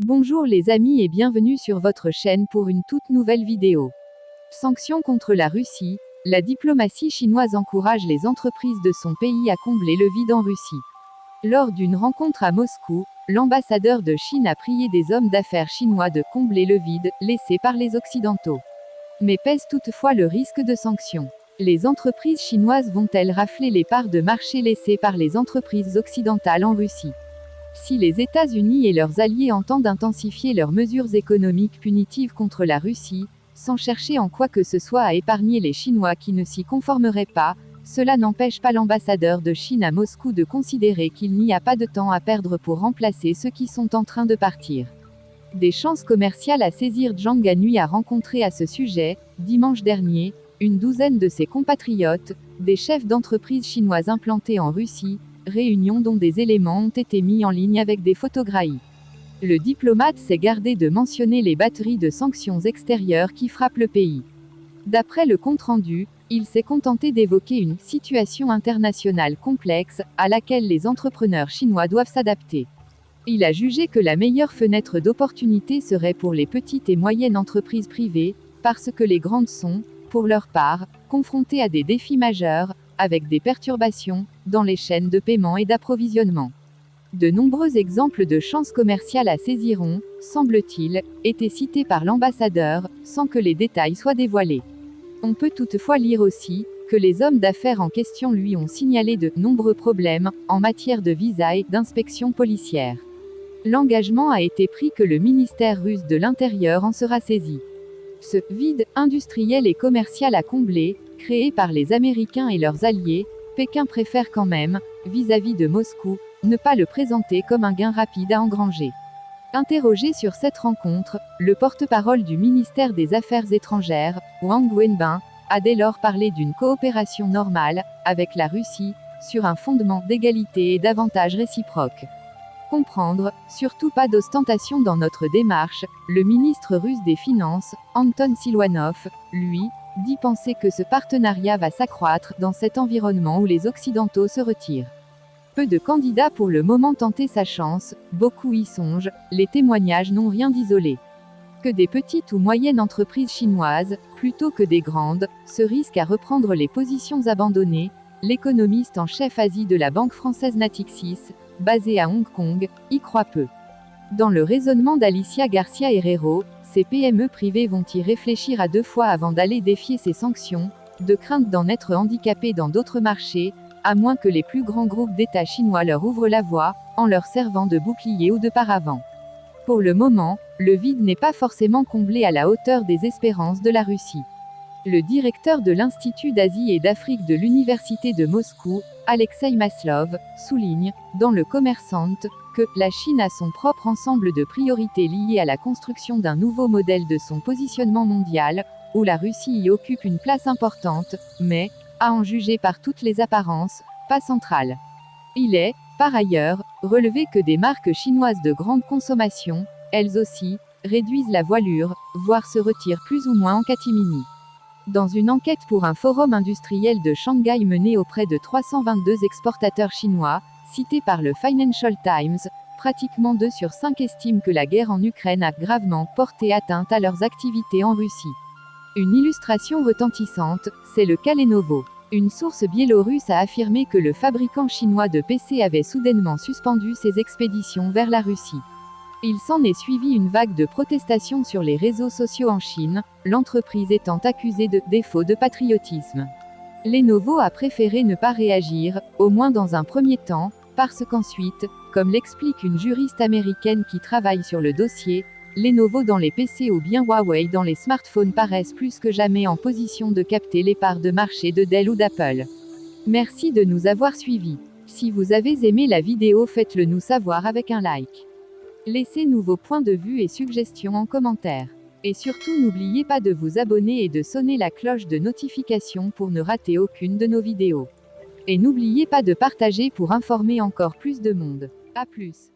Bonjour les amis et bienvenue sur votre chaîne pour une toute nouvelle vidéo. Sanctions contre la Russie, la diplomatie chinoise encourage les entreprises de son pays à combler le vide en Russie. Lors d'une rencontre à Moscou, l'ambassadeur de Chine a prié des hommes d'affaires chinois de combler le vide laissé par les Occidentaux. Mais pèse toutefois le risque de sanctions. Les entreprises chinoises vont-elles rafler les parts de marché laissées par les entreprises occidentales en Russie ? Si les États-Unis et leurs alliés entendent intensifier leurs mesures économiques punitives contre la Russie, sans chercher en quoi que ce soit à épargner les Chinois qui ne s'y conformeraient pas, cela n'empêche pas l'ambassadeur de Chine à Moscou de considérer qu'il n'y a pas de temps à perdre pour remplacer ceux qui sont en train de partir. Des chances commerciales à saisir. Zhang Anhui a rencontré à ce sujet, dimanche dernier, une douzaine de ses compatriotes, des chefs d'entreprises chinoises implantés en Russie, réunion dont des éléments ont été mis en ligne avec des photographies. Le diplomate s'est gardé de mentionner les batteries de sanctions extérieures qui frappent le pays. D'après le compte-rendu, il s'est contenté d'évoquer une situation internationale complexe, à laquelle les entrepreneurs chinois doivent s'adapter. Il a jugé que la meilleure fenêtre d'opportunité serait pour les petites et moyennes entreprises privées, parce que les grandes sont, pour leur part, confrontées à des défis majeurs, avec des perturbations dans les chaînes de paiement et d'approvisionnement. De nombreux exemples de chances commerciales à saisir ont, semble-t-il, été cités par l'ambassadeur, sans que les détails soient dévoilés. On peut toutefois lire aussi que les hommes d'affaires en question lui ont signalé de nombreux problèmes en matière de visa et d'inspection policière. L'engagement a été pris que le ministère russe de l'Intérieur en sera saisi. Ce vide industriel et commercial à combler, créé par les Américains et leurs alliés, Pékin préfère quand même, vis-à-vis de Moscou, ne pas le présenter comme un gain rapide à engranger. Interrogé sur cette rencontre, le porte-parole du ministère des Affaires étrangères, Wang Wenbin, a dès lors parlé d'une coopération normale, avec la Russie, sur un fondement d'égalité et d'avantages réciproques. Comprendre, surtout pas d'ostentation dans notre démarche, le ministre russe des Finances, Anton Silvanov, lui, dit penser que ce partenariat va s'accroître dans cet environnement où les Occidentaux se retirent. Peu de candidats pour le moment tenter sa chance, beaucoup y songent, les témoignages n'ont rien d'isolé. Que des petites ou moyennes entreprises chinoises, plutôt que des grandes, se risquent à reprendre les positions abandonnées, l'économiste en chef Asie de la banque française Natixis, basée à Hong Kong, y croit peu. Dans le raisonnement d'Alicia Garcia Herrero, ces PME privées vont y réfléchir à deux fois avant d'aller défier ces sanctions, de crainte d'en être handicapées dans d'autres marchés, à moins que les plus grands groupes d'État chinois leur ouvrent la voie, en leur servant de bouclier ou de paravent. Pour le moment, le vide n'est pas forcément comblé à la hauteur des espérances de la Russie. Le directeur de l'Institut d'Asie et d'Afrique de l'Université de Moscou, Alexei Maslov, souligne, dans le Commerçant, que la Chine a son propre ensemble de priorités liées à la construction d'un nouveau modèle de son positionnement mondial, où la Russie y occupe une place importante, mais, à en juger par toutes les apparences, pas centrale. Il est, par ailleurs, relevé que des marques chinoises de grande consommation, elles aussi, réduisent la voilure, voire se retirent plus ou moins en catimini. Dans une enquête pour un forum industriel de Shanghai menée auprès de 322 exportateurs chinois, cités par le Financial Times, pratiquement 2 sur 5 estiment que la guerre en Ukraine a gravement porté atteinte à leurs activités en Russie. Une illustration retentissante, c'est le cas Lenovo. Une source biélorusse a affirmé que le fabricant chinois de PC avait soudainement suspendu ses expéditions vers la Russie. Il s'en est suivi une vague de protestations sur les réseaux sociaux en Chine, l'entreprise étant accusée de défaut de patriotisme. Lenovo a préféré ne pas réagir, au moins dans un premier temps, parce qu'ensuite, comme l'explique une juriste américaine qui travaille sur le dossier, Lenovo dans les PC ou bien Huawei dans les smartphones paraissent plus que jamais en position de capter les parts de marché de Dell ou d'Apple. Merci de nous avoir suivis. Si vous avez aimé la vidéo, faites-le nous savoir avec un like. Laissez-nous vos points de vue et suggestions en commentaire. Et surtout n'oubliez pas de vous abonner et de sonner la cloche de notification pour ne rater aucune de nos vidéos. Et n'oubliez pas de partager pour informer encore plus de monde. À plus.